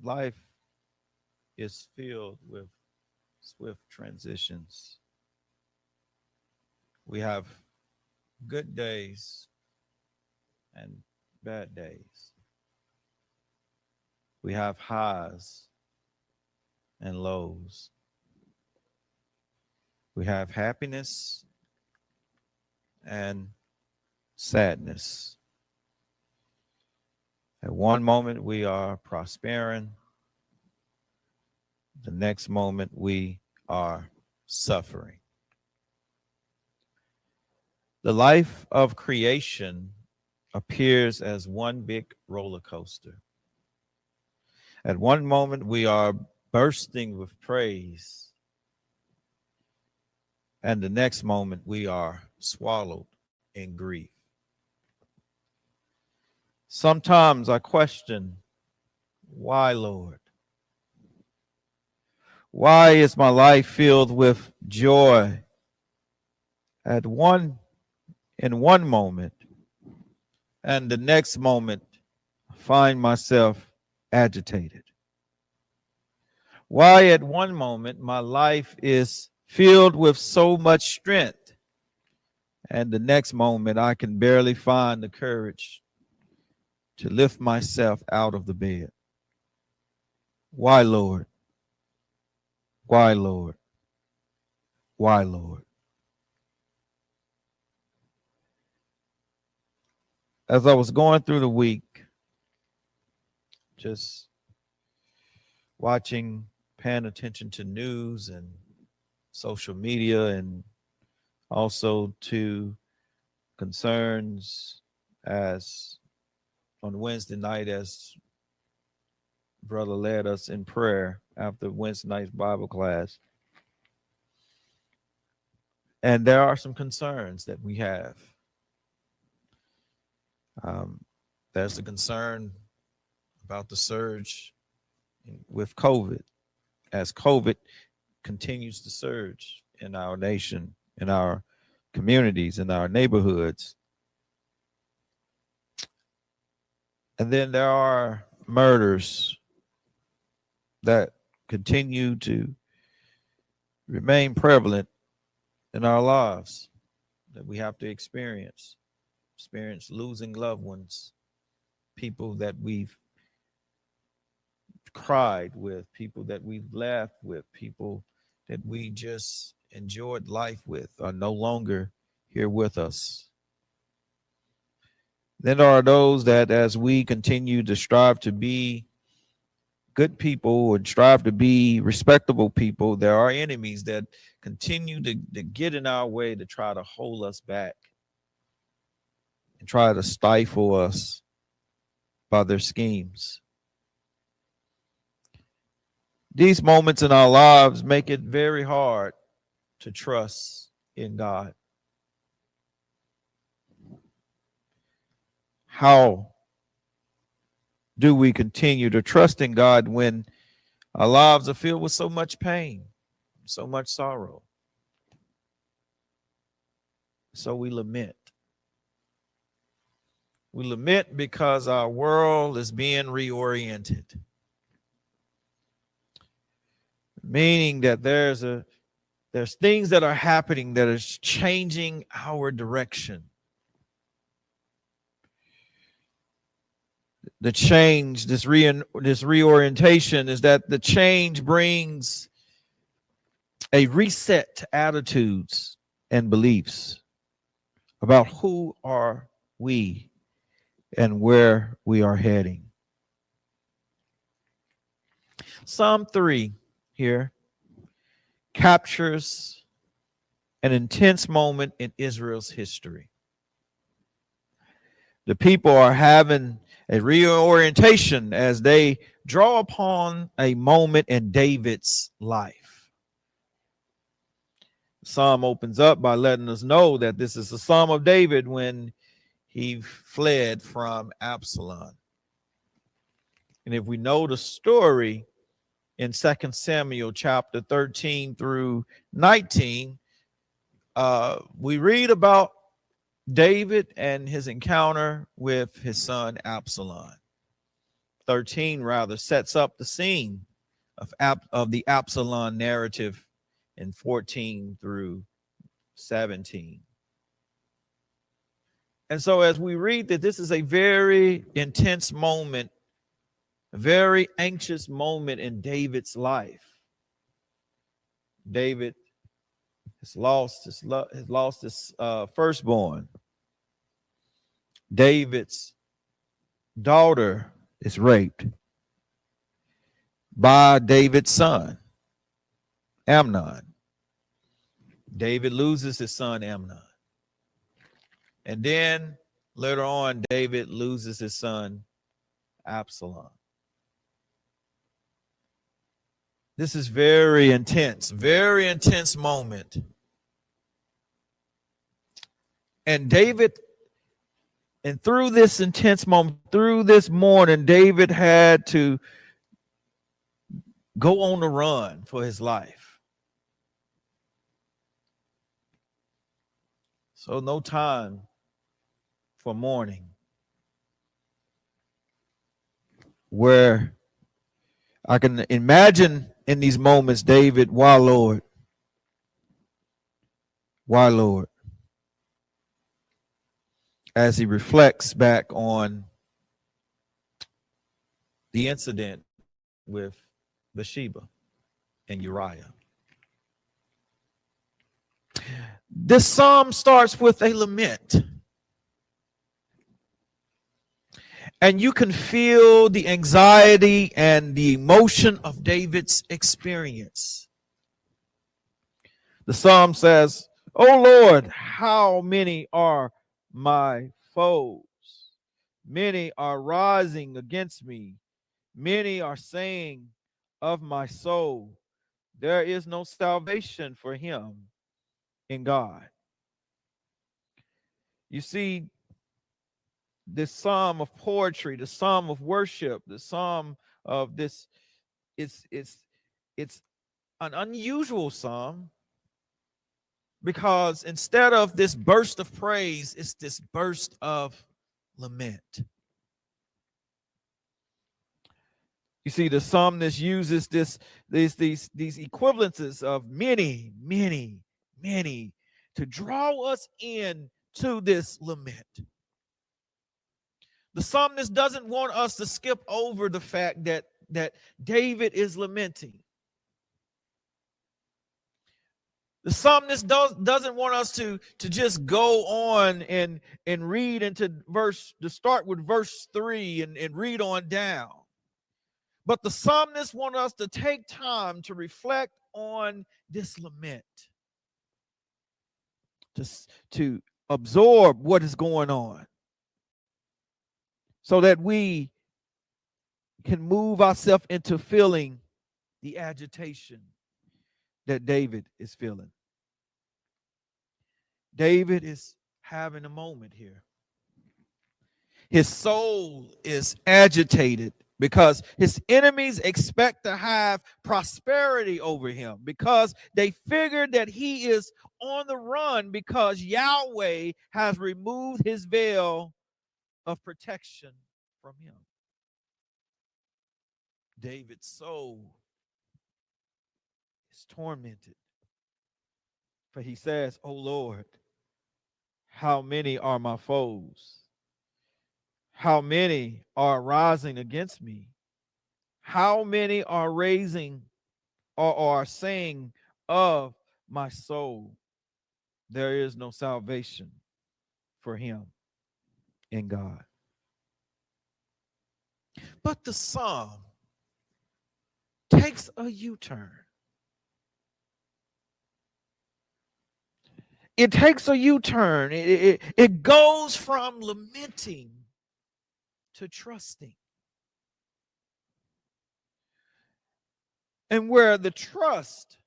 life is filled with swift transitions. We have good days and bad days. We have highs and lows. We have happiness and sadness. At one moment, we are prospering. The next moment, we are suffering. The life of creation appears as one big roller coaster. At one moment, we are bursting with praise, and the next moment, we are swallowed in grief. Sometimes I question, why, Lord? Why is my life filled with joy in one moment, and the next moment I find myself agitated? Why at one moment my life is filled with so much strength, and the next moment I can barely find the courage to lift myself out of the bed? Why, Lord? Why, Lord? Why, Lord? As I was going through the week, just watching, paying attention to news and social media, and also to concerns as on Wednesday night, as brother led us in prayer after Wednesday night's Bible class. And there are some concerns that we have. There's the concern about the surge with COVID, as COVID continues to surge in our nation, in our communities, in our neighborhoods. And then there are murders that continue to remain prevalent in our lives that we have to experience losing loved ones, people that we've cried with, people that we've laughed with, people that we just enjoyed life with are no longer here with us. Then there are those that, as we continue to strive to be good people and strive to be respectable people, there are enemies that continue to get in our way to try to hold us back and try to stifle us by their schemes. These moments in our lives make it very hard to trust in God. How do we continue to trust in God when our lives are filled with so much pain, so much sorrow? So we lament. We lament because our world is being reoriented, meaning that there's things that are happening that is changing our direction. The change, this reorientation, is that the change brings a reset to attitudes and beliefs about who are we and where we are heading. Psalm 3 here captures an intense moment in Israel's history. The people are having a reorientation as they draw upon a moment in David's life. The psalm opens up by letting us know that this is the Psalm of David when he fled from Absalom. And if we know the story in 2 Samuel chapter 13 through 19, we read about David and his encounter with his son Absalom. 13 rather, sets up the scene of the Absalom narrative in 14 through 17. And so as we read that, this is a very intense moment, a very anxious moment in David's life. David has lost his firstborn. David's daughter is raped by David's son, Amnon. David loses his son, Amnon. And then later on, David loses his son, Absalom. This is very intense moment. And through this intense moment, through this morning, David had to go on the run for his life. So no time for mourning, where I can imagine in these moments, David, why, Lord? Why, Lord? As he reflects back on the incident with Bathsheba and Uriah. This psalm starts with a lament. And you can feel the anxiety and the emotion of David's experience. The psalm says, "Oh Lord, how many are my foes? Many are rising against me. Many are saying of my soul, there is no salvation for him in God." You see, this psalm of poetry, the psalm of worship, the psalm of this, it's an unusual psalm, because instead of this burst of praise, it's this burst of lament. You see, the psalmist uses these equivalences of many, many, many to draw us in to this lament. The psalmist doesn't want us to skip over the fact that David is lamenting. The psalmist doesn't want us to just go on and read into to start with verse 3 and read on down. But the psalmist wants us to take time to reflect on this lament, to absorb what is going on, so that we can move ourselves into feeling the agitation that David is feeling. David is having a moment here. His soul is agitated because his enemies expect to have prosperity over him, because they figure that he is on the run because Yahweh has removed his veil of protection from him. David's soul is tormented, for he says, "Oh Lord, how many are my foes? How many are rising against me? How many are raising or are saying of my soul, there is no salvation for him in God." But the psalm takes a U-turn. It takes a U-turn. It goes from lamenting to trusting. And where the trust,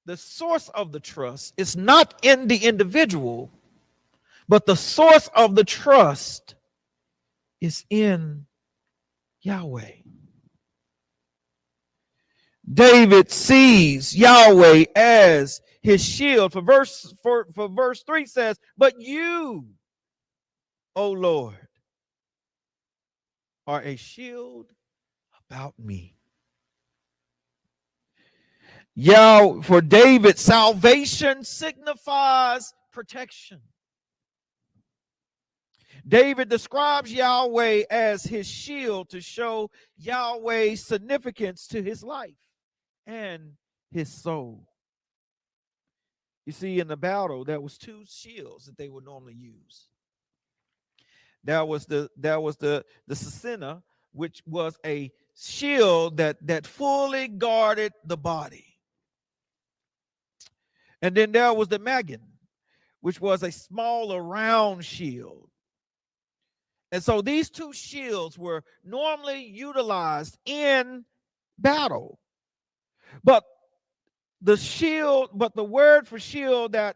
the source of the trust, is not in the individual, but the source of the trust is in Yahweh. David sees Yahweh as his shield. For verse 3 says, "But you, O Lord, are a shield about me. Yah, for David, salvation signifies protection. David describes Yahweh as his shield to show Yahweh's significance to his life and his soul. You see, in the battle, there was two shields that they would normally use. There was the Sasina, which was a shield that fully guarded the body. And then there was the Maggin, which was a smaller round shield. And so these two shields were normally utilized in battle. But the word for shield that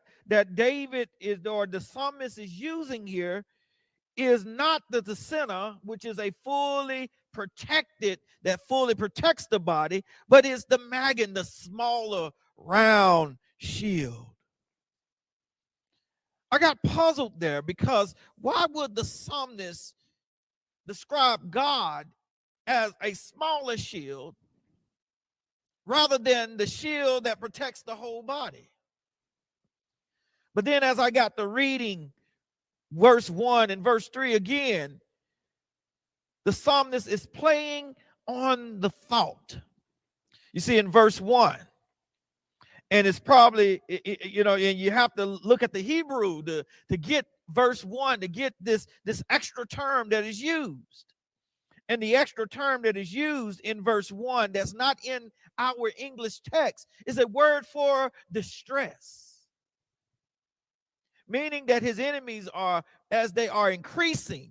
David is, or the psalmist is using here, is not the center, which is a fully protected, that fully protects the body, but is the Maggin, the smaller round shield. I got puzzled there, because why would the psalmist describe God as a smaller shield rather than the shield that protects the whole body? But then as I got to reading verse 1 and verse 3 again, the psalmist is playing on the thought. You see, in verse 1, and it's probably, and you have to look at the Hebrew to get verse 1, to get this extra term that is used. And the extra term that is used in verse 1 that's not in our English text is a word for distress, meaning that his enemies are, as they are increasing,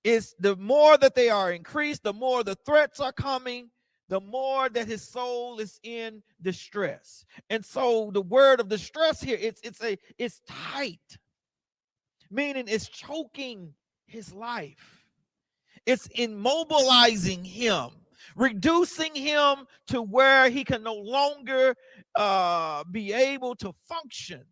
is the more that they are increased, the more the threats are coming, the more that his soul is in distress. And so the word of distress here, it's tight, meaning it's choking his life. It's immobilizing him, reducing him to where he can no longer be able to function.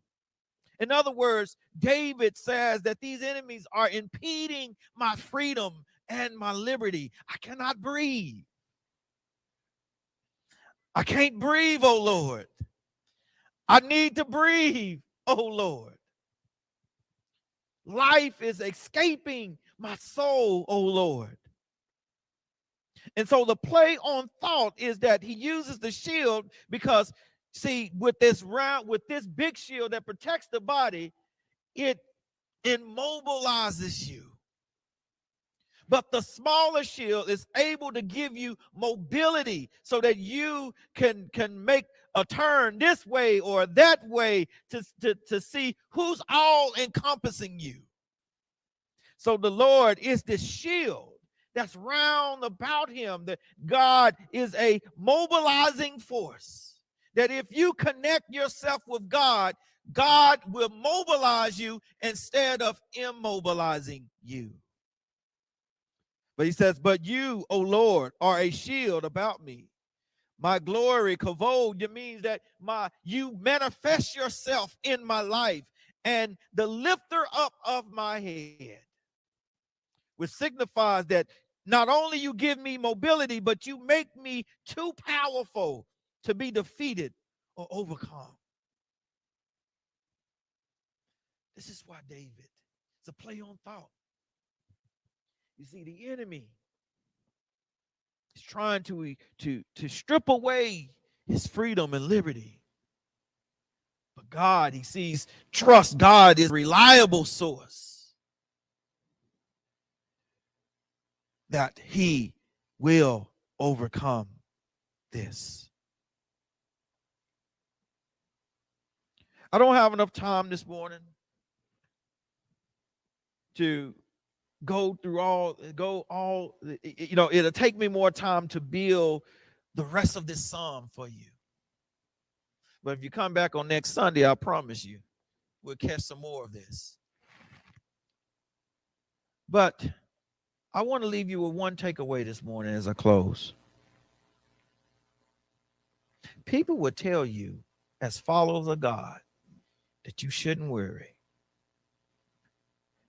In other words, David says that these enemies are impeding my freedom and my liberty. I cannot breathe. I can't breathe, oh Lord. I need to breathe, oh Lord. Life is escaping my soul, oh Lord. And so the play on thought is that he uses the shield because, see, with this big shield that protects the body, it immobilizes you. But the smaller shield is able to give you mobility so that you can make a turn this way or that way to see who's all encompassing you. So the Lord is this shield that's round about him, that God is a mobilizing force, that if you connect yourself with God, God will mobilize you instead of immobilizing you. But he says, but you, O Lord, are a shield about me. My glory, kavod, it means that you manifest yourself in my life, and the lifter up of my head, which signifies that not only you give me mobility, but you make me too powerful to be defeated or overcome. This is why David, it's a play on thought. You see, the enemy is trying to strip away his freedom and liberty. But God, he sees, trust God is a reliable source, that he will overcome this. I don't have enough time this morning to go through it'll take me more time to build the rest of this psalm for you. But if you come back on next Sunday, I promise you, we'll catch some more of this. But I want to leave you with one takeaway this morning as I close. People will tell you, as followers of God, that you shouldn't worry,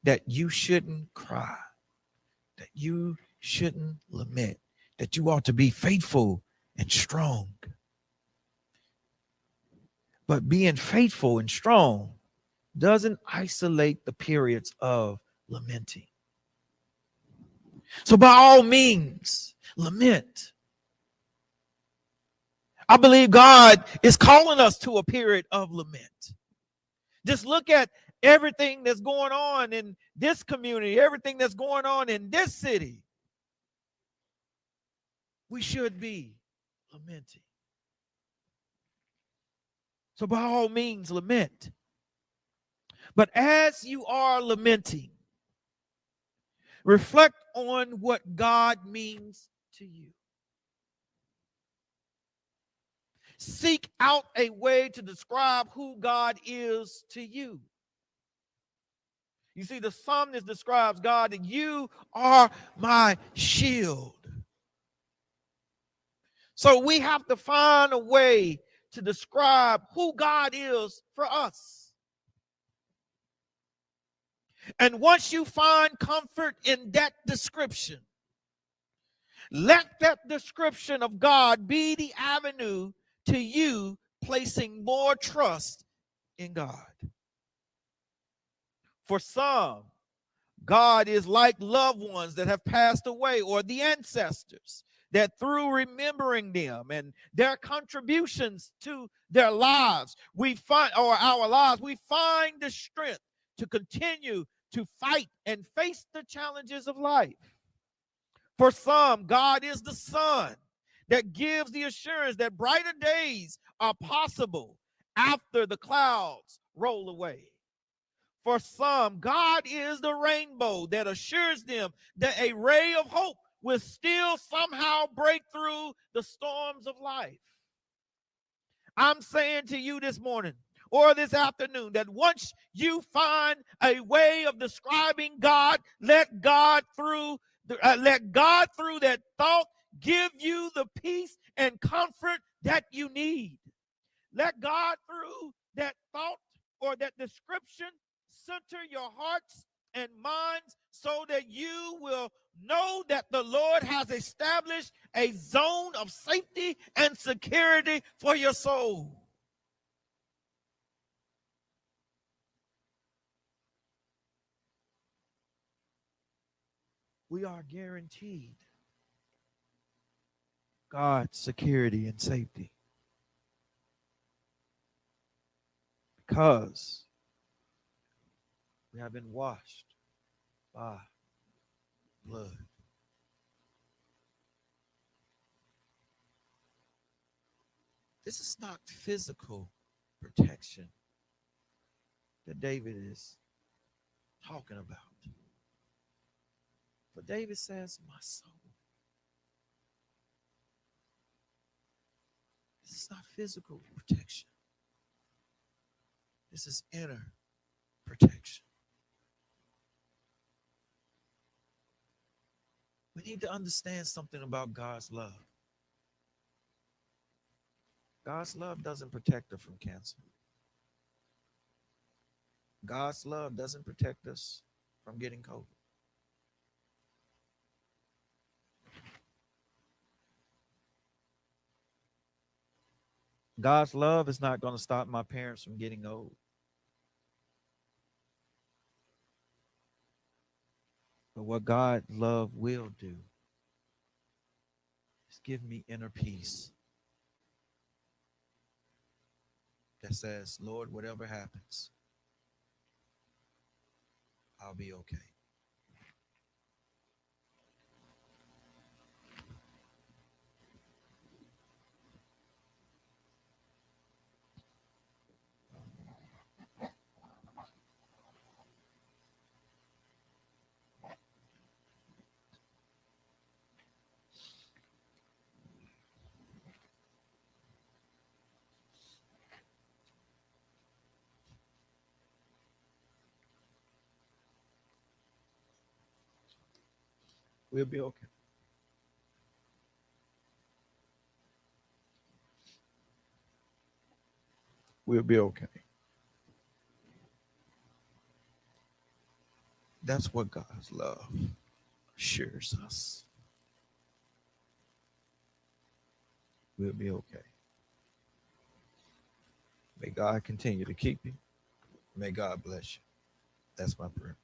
that you shouldn't cry, that you shouldn't lament, that you ought to be faithful and strong. But being faithful and strong doesn't isolate the periods of lamenting. So by all means, lament. I believe God is calling us to a period of lament. Just look at everything that's going on in this community, everything that's going on in this city. We should be lamenting. So by all means, lament. But as you are lamenting, reflect on what God means to you. Seek out a way to describe who God is to you. You see, the psalmist describes God that you are my shield. So we have to find a way to describe who God is for us. And once you find comfort in that description, let that description of God be the avenue to you placing more trust in God. For some, God is like loved ones that have passed away, or the ancestors that through remembering them and their contributions to their lives, we find the strength to continue to fight and face the challenges of life. For some, God is the sun that gives the assurance that brighter days are possible after the clouds roll away. For some, God is the rainbow that assures them that a ray of hope will still somehow break through the storms of life. I'm saying to you this morning or this afternoon that once you find a way of describing God, let God through that thought give you the peace and comfort that you need. Let God through that thought or that description center your hearts and minds so that you will know that the Lord has established a zone of safety and security for your soul. We are guaranteed God's security and safety because we have been washed by blood. This is not physical protection that David is talking about. But David says, my soul. This is not physical protection. This is inner protection. We need to understand something about God's love. God's love doesn't protect us from cancer. God's love doesn't protect us from getting COVID. God's love is not going to stop my parents from getting old. But what God's love will do is give me inner peace that says, Lord, whatever happens, I'll be okay. We'll be okay. We'll be okay. That's what God's love assures us we'll be okay. May God continue to keep you. May God bless you. That's my prayer.